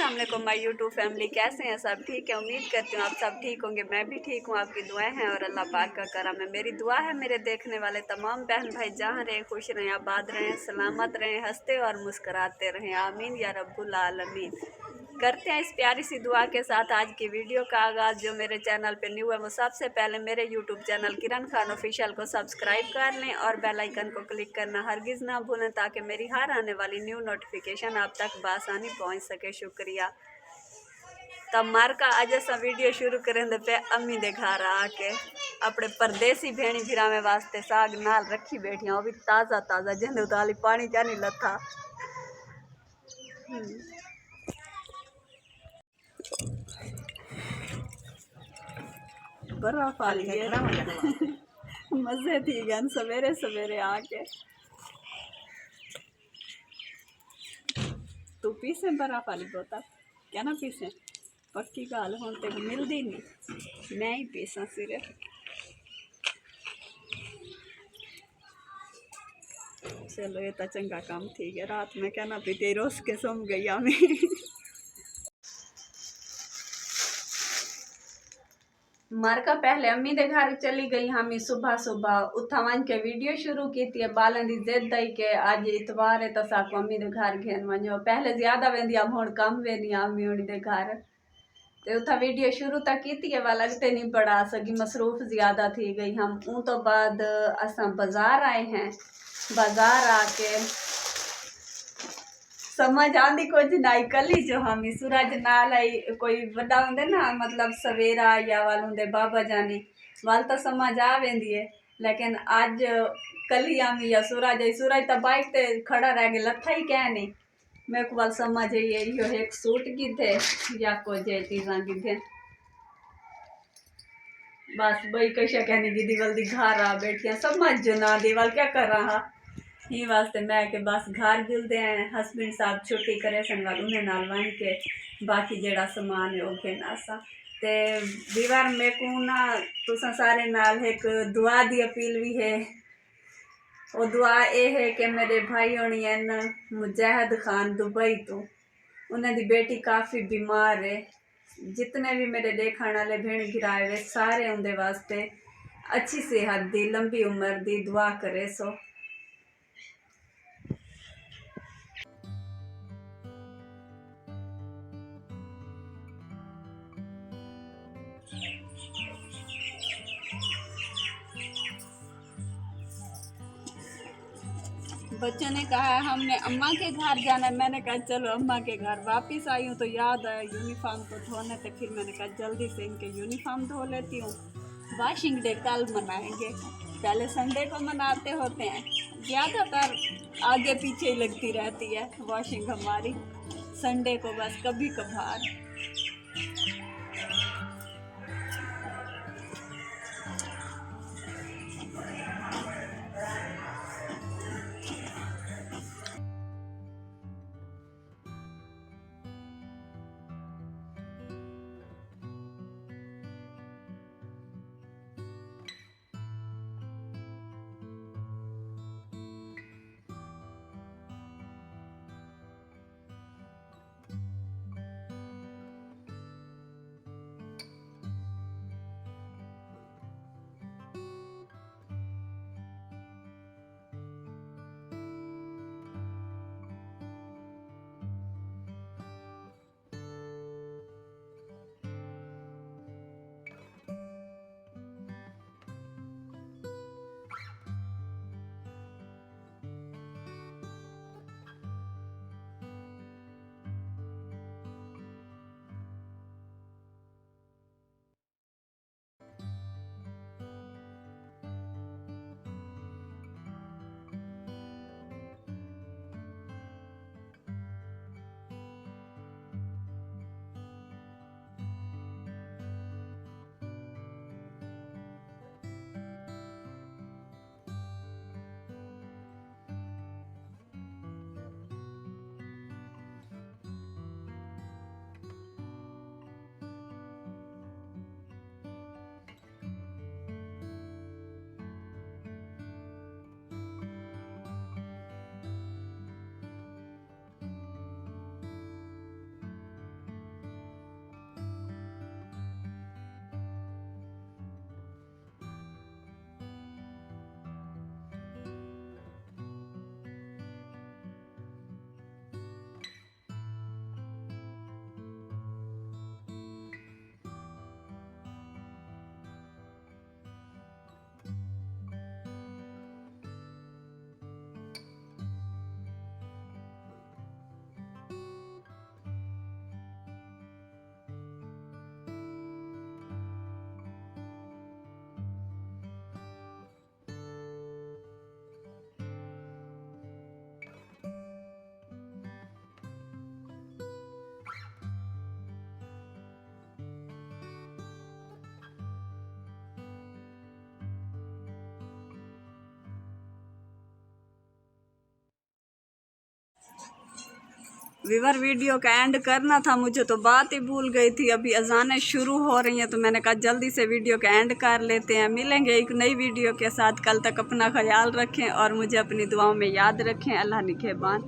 अस्सलाम वालेकुम my YouTube family, कैसे हैं सब? ठीक है, उम्मीद करती हूँ आप सब ठीक होंगे। मैं भी ठीक हूँ, आपकी दुआएं हैं और अल्लाह पाक का करम है। मेरी दुआ है मेरे देखने वाले तमाम बहन भाई जहाँ रहें, खुश रहें, आबाद रहें, सलामत रहें, हंसते और मुस्कराते रहें। आमीन या रब्बुल आलमीन। करते हैं इस प्यारी सी दुआ के साथ आज की वीडियो का आगाज़। जो मेरे चैनल पे न्यू है वो सबसे पहले मेरे यूट्यूब चैनल किरण खान ऑफिशियल को सब्सक्राइब कर लें और बेल आइकन को क्लिक करना हरगिज़ ना भूलें, ताकि मेरी हर आने वाली न्यू नोटिफिकेशन आप तक बआसानी पहुंच सके। शुक्रिया। तब मार का आज असा वीडियो शुरू करें पे अम्मी दे घर आके अपने परदेसी भेणी भिरावे वास्ते साग नाल रखी बैठियां, वो भी ताज़ा ताज़ा, जिन्हें उताली पानी जानी लथा। बर्फ आ रही है मजे थी गन सवेरे सवेरे आके। तू पीसे बर्फ वाली बोतल क्या ना पीसे, पक्की गाल हों ते मिलती नहीं, मैं ही पीसा सिर्फ। चलो ये तो चंगा काम ठीक है, रात में क्या ना पीते रोस के सो गई हमें। मर का पहले अम्मी दे घर चली गई हमी सुबह सुबह, उथा वन के वीडियो शुरू की थी। बालन दी जिद आई के आज इतवार है तो साको अम्मी दे घर घेन वनो। पहले ज्यादा वेंदी अब हुण कम वेनी अम्मी उड़ी दे घर। ते उथा वीडियो शुरू तक की थी, वह लगते नहीं पड़ा सकी, मसरूफ ज्यादा थी गई हम। ऊँ तो बाद असा बाजार आए हैं, बाजार आके समझ आंदी कुछ नाई कली जो हम सूरज नाल आई कोई वड्डा होंदे ना, मतलब सवेरा या वाल होंदे बाबा जानी वाल तो समझ आ वेंदी है। लेकिन आज कली आमी या सूरज तो बाइक ते खड़ा रह गया, लथा ही क्या नहीं। मेरे को वाल समझ ये एक सूट की थे या कुछ चीज़ा की थे। बस बई कशा कहनी दीदी वाल दी घर आ बैठिया, समझ जो ना दीवाल क्या कर रहा ही वास्ते मैं के बस घर जुलते हैं। हस्बैंड साहब छुट्टी करे सन वाल उन्हें नाल वन के बाकी जेड़ा सामान है वो घेना सा। ते दीवार में को ना तुसा सारे नाल एक दुआ दी अपील भी है। वो दुआ ये है कि मेरे भाई होनी है मुजाहिद खान दुबई तो, उन्हें दी बेटी काफ़ी बीमार है। जितने भी मेरे देखने वाले भेण गिराए वे सारे उनके वास्ते अच्छी सेहत दी, लंबी उम्र दी दुआ करे सो। बच्चों ने कहा है हमने अम्मा के घर जाना है। मैंने कहा चलो अम्मा के घर। वापस आई हूँ तो याद आया यूनिफॉर्म को धोने थे, फिर मैंने कहा जल्दी से इनके यूनिफॉर्म धो लेती हूँ। वॉशिंग डे कल मनाएंगे, पहले संडे को मनाते होते हैं। ज़्यादातर आगे पीछे ही लगती रहती है वॉशिंग हमारी, संडे को बस कभी कभार। वीवर वीडियो का एंड करना था मुझे, तो बात ही भूल गई थी। अभी अजानें शुरू हो रही हैं तो मैंने कहा जल्दी से वीडियो का एंड कर लेते हैं। मिलेंगे एक नई वीडियो के साथ। कल तक अपना ख्याल रखें और मुझे अपनी दुआओं में याद रखें। अल्लाह निगहबान।